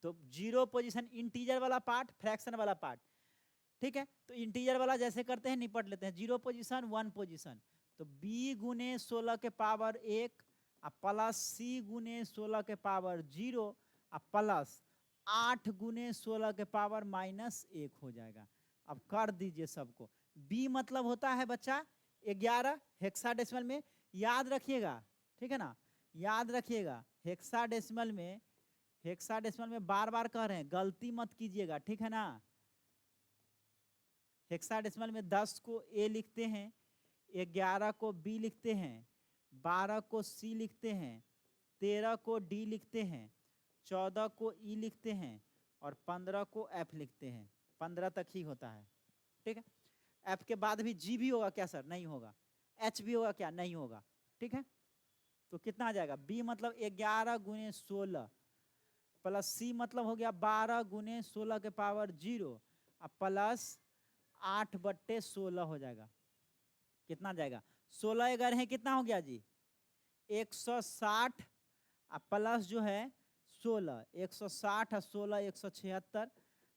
तो 0 पोजीशन इंटीजर वाला पार्ट, फ्रैक्शन वाला पार्ट, ठीक है, तो इंटीजर वाला जैसे करते हैं निपट लेते हैं, 0 पोजीशन 1 पोजीशन, तो B गुने 16 के पावर 1 प्लस C गुने 16 के पावर 0 प्लस 8 गुने 16 के पावर -1 हो जाएगा। अब कर दीजिए सबको, बी मतलब होता है बच्चा 11 हेक्साडेसिमल में, याद रखिएगा, ठीक है ना, याद रखिएगा। हेक्साडेसिमल में बार बार कह रहे हैं, गलती मत कीजिएगा, ठीक है ना। हेक्साडेसिमल में 10 को ए लिखते हैं, 11 को बी लिखते हैं, 12 को सी लिखते हैं, 13 को डी लिखते हैं, 14 को ई लिखते हैं और 15 को एफ लिखते हैं। 15 तक ही होता है, ठीक है। एफ के बाद भी जी भी होगा क्या सर? नहीं होगा। एच भी होगा क्या? नहीं होगा, ठीक है। तो कितना आ जाएगा? बी मतलब 11 गुने 16 प्लस सी मतलब हो गया 12 गुने 16 के पावर 0 और प्लस 8/16 हो जाएगा। कितना जाएगा? 16 11 है, कितना हो गया जी? 160 प्लस जो है 16, 160 और 16 176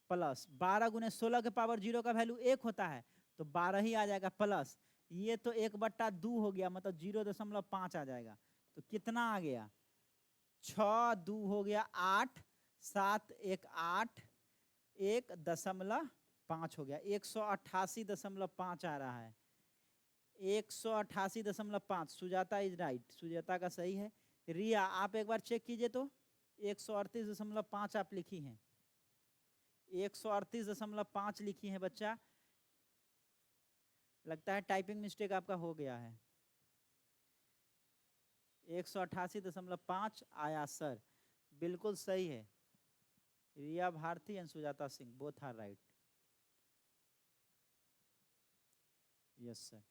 प्लस 12 गुने 16 के पावर 0 का वैल्यू 1 होता है तो 12 ही आ जाएगा, प्लस ये तो 1/2 हो गया, मतलब 0.5 आ जाएगा। तो कितना आ गया? 6 2 हो गया 8, 7 1 8, 1.5 हो गया, 188.5 आ रहा है। 188.5। सुजाता इज राइट, सुजाता का सही है। रिया आप एक बार चेक कीजिए तो 138.5 आप लिखी हैं, 138.5 लिखी है बच्चा। लगता है टाइपिंग मिस्टेक आपका हो गया है। 188.5 आया सर, बिल्कुल सही है। Riya Bharati and Sujata Singh both are right. Yes sir,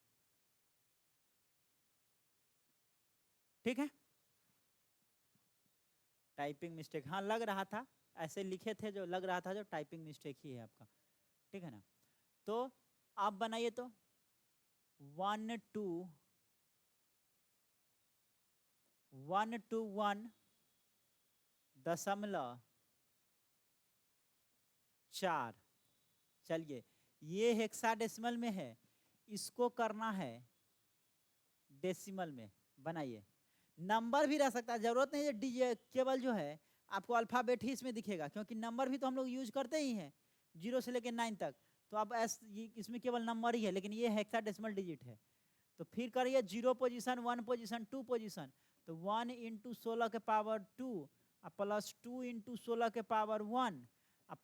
ठीक है। टाइपिंग मिस्टेक, हाँ लग रहा था, ऐसे लिखे थे जो लग रहा था जो टाइपिंग मिस्टेक ही है आपका, ठीक है ना। तो आप बनाइए तो 1 to 1.4। चलिए ये हेक्साडेसिमल में है, इसको करना है डेसिमल में। बनाइए, नंबर भी रह सकता है, जरूरत नहीं है केवल जो है आपको अल्फाबेट ही इसमें दिखेगा, क्योंकि नंबर भी तो हम लोग यूज करते ही हैं 0 से लेकर 9 तक। तो अब इसमें केवल नंबर ही है, लेकिन ये हेक्साडेसिमल डिजिट है। तो फिर करिए 0 पोजीशन, 1 पोजीशन, 2 पोजीशन। तो 1 × 16 के पावर 2 प्लस 2 × 16 के पावर 1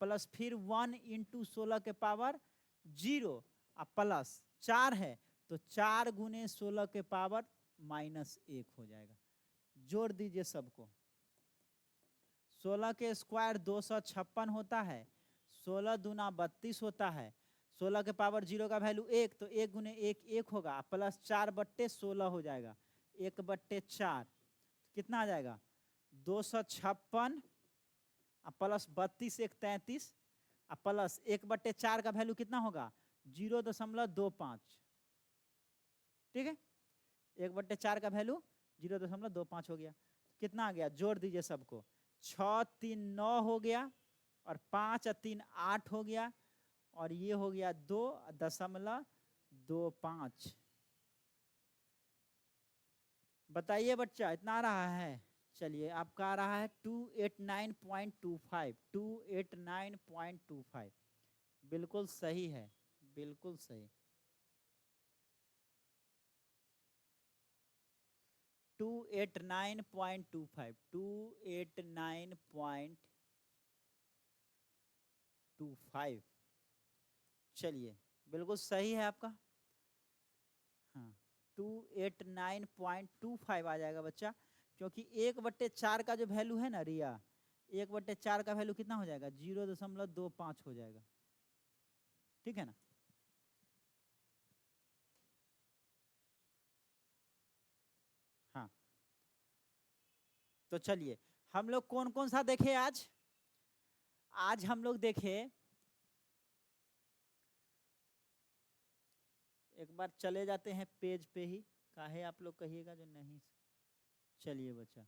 प्लस फिर 1 × 16 के पावर 0 प्लस 4 है तो 4 गुने 16 के पावर -1 हो जाएगा। जोड़ दीजिए सबको। 16 के स्क्वायर 256 होता है, 16 दूना 32 होता है, 16 के पावर 0 का वैल्यू 1 तो 1 गुने 1 1 होगा प्लस 4/16 हो जाएगा, 1/4 कितना आ जाएगा? 256 प्लस 32 1 33 प्लस 1/4 का वैल्यू कितना होगा? 0.25, ठीक है। 1/4 का वैल्यू 0.25 हो गया। कितना आ गया? जोड़ दीजिए सबको। 6 3 9 हो गया और 5 3 8 हो गया और ये हो गया 2.25। बताइए बच्चा, इतना आ रहा है? चलिए आपका आ रहा है 289.25, 289.25 बिल्कुल सही है, बिल्कुल सही। 289.25, 289.25 चलिए बिल्कुल सही है आपका। हाँ 289.25 आ जाएगा बच्चा, क्योंकि 1/4 का जो वैल्यू है ना रिया, 1/4 का वैल्यू कितना हो जाएगा? 0.25 हो जाएगा, ठीक है ना। हाँ तो चलिए हम लोग कौन कौन सा देखे आज? आज हम लोग देखे, एक बार चले जाते हैं पेज पे ही, काहे आप लोग कहिएगा जो नहीं। चलिए बच्चा,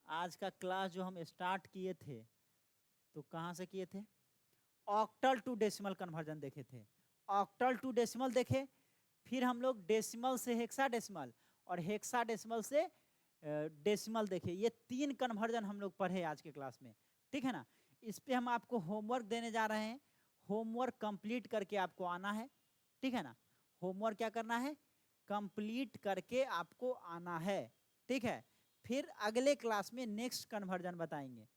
आज का क्लास जो हम स्टार्ट किए थे तो कहाँ से किए थे? ऑक्टल टू डेसिमल कन्वर्जन देखे थे, ऑक्टल टू डेसिमल देखे, फिर हम लोग डेसिमल से हेक्साडेसिमल और हेक्साडेसिमल से डेसिमल देखे। ये 3 कन्वर्जन हम लोग पढ़े आज के क्लास में, ठीक है ना। इस पे हम आपको होमवर्क देने जा रहे हैं, होमवर्क कंप्लीट करके आपको आना है, ठीक है ना। होमवर्क क्या करना है, कंप्लीट करके आपको आना है, ठीक है। फिर अगले क्लास में नेक्स्ट कन्वर्जन बताएंगे,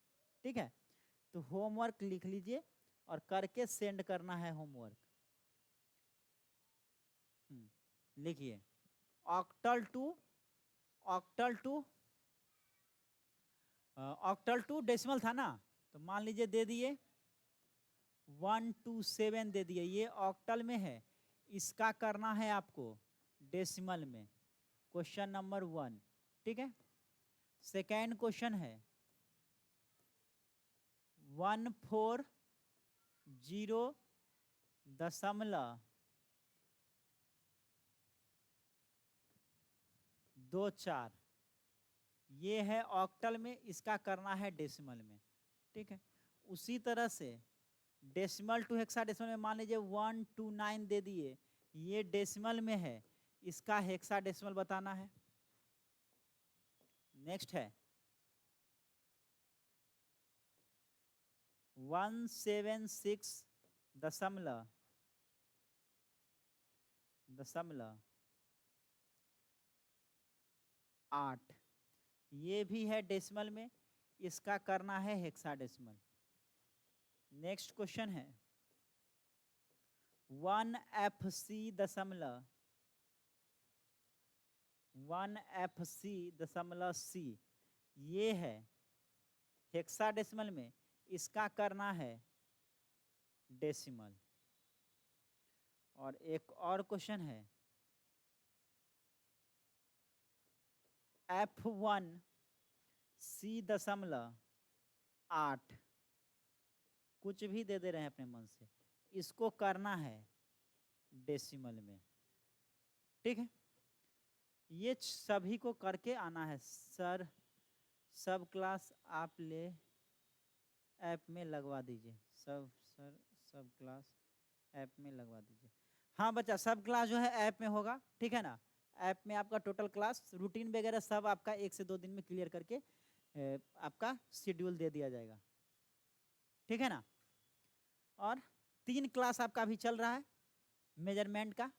ठीक है। तो होमवर्क लिख लीजिए और करके सेंड करना है होमवर्क। लिखिए ऑक्टल टू डेसिमल था ना, तो मान लीजिए दे दिए 127 दे दिए, ये ऑक्टल में है, इसका करना है आपको डेसिमल में, क्वेश्चन नंबर 1, ठीक है। सेकेंड क्वेश्चन है 140.24, ये है ऑक्टल में, इसका करना है डेसिमल में, ठीक है। उसी तरह से डेसिमल टू हेक्साडेसिमल में मान लीजिए 129 दे दिए, ये डेसिमल में है, इसका हेक्साडेसिमल बताना है। नेक्स्ट है 176.8, ये भी है डेसिमल में, इसका करना है हेक्साडेसिमल। नेक्स्ट क्वेश्चन है 1FC.C, ये है हेक्साडेसिमल में, इसका करना है डेसिमल। और एक और क्वेश्चन है F1C.8, कुछ भी दे रहे हैं अपने मन से, इसको करना है डेसिमल में, ठीक है। ये सभी को करके आना है। सर सब क्लास आप ले ऐप में लगवा दीजिए, सब क्लास ऐप में लगवा दीजिए। हाँ बच्चा, सब क्लास जो है ऐप में होगा, ठीक है ना। ऐप में आपका टोटल क्लास रूटीन वगैरह सब आपका 1 से 2 दिन में क्लियर करके आपका शेड्यूल दे दिया जाएगा, ठीक है ना। और 3 क्लास आपका अभी चल रहा है, मेजरमेंट कर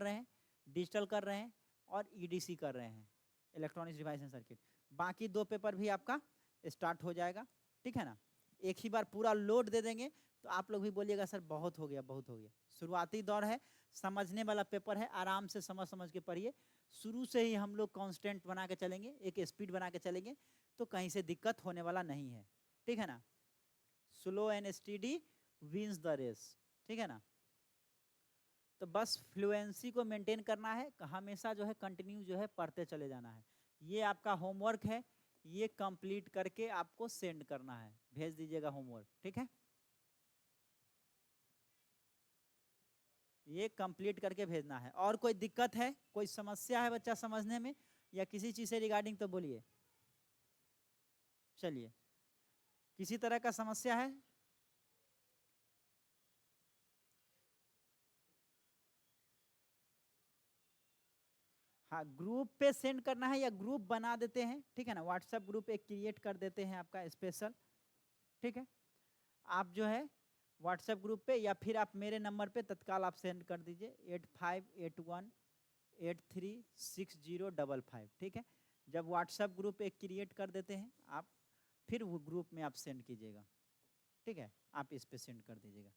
रहे हैं, डिजिटल कर रहे हैं और ईडीसी कर रहे हैं, इलेक्ट्रॉनिक्स डिवाइस एंड सर्किट। बाकी 2 पेपर भी आपका स्टार्ट हो जाएगा, ठीक है ना। एक ही बार पूरा लोड दे देंगे तो आप लोग भी बोलिएगा सर बहुत हो गया, बहुत हो गया। शुरुआती दौर है, समझने वाला पेपर है, आराम से समझ के पढ़िए। शुरू से ही हम लोग कांस्टेंट बना के चलेंगे, एक स्पीड बना के चलेंगे, तो कहीं से दिक्कत होने वाला नहीं है, ठीक है ना। Slow and steady wins the race, ठीक है ना। तो बस फ्लुएंसी को मेंटेन करना है, हमेशा जो है कंटिन्यू जो है पढ़ते चले जाना है। ये आपका होमवर्क है, ये कंप्लीट करके आपको सेंड करना है, भेज दीजिएगा होमवर्क, ठीक है। ये कंप्लीट करके भेजना है। और कोई दिक्कत है, कोई समस्या है बच्चा समझने में या किसी चीज से रिगार्डिंग, तो बोलिए। चलिए, किसी तरह का समस्या है? हाँ, ग्रुप पे सेंड करना है या ग्रुप बना देते हैं, ठीक है ना। व्हाट्सएप ग्रुप एक क्रिएट कर देते हैं आपका स्पेशल, ठीक है। आप जो है व्हाट्सएप ग्रुप पे या फिर आप मेरे नंबर पे तत्काल आप सेंड कर दीजिए 8581836055, ठीक है। जब व्हाट्सएप ग्रुप एक क्रिएट कर देते हैं आप, फिर वो ग्रुप में आप सेंड कीजिएगा, ठीक है। आप इस पे सेंड कर दीजिएगा,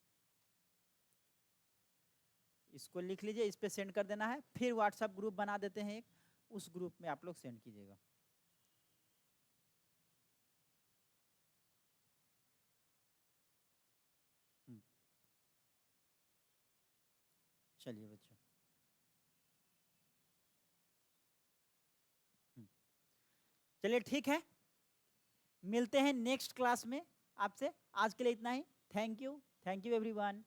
इसको लिख लीजिए, इस पे सेंड कर देना है। फिर व्हाट्सएप ग्रुप बना देते हैं एक, उस ग्रुप में आप लोग सेंड कीजिएगा। चलिए बच्चों, चलिए ठीक है, मिलते हैं नेक्स्ट क्लास में आपसे। आज के लिए इतना ही। Thank you everyone.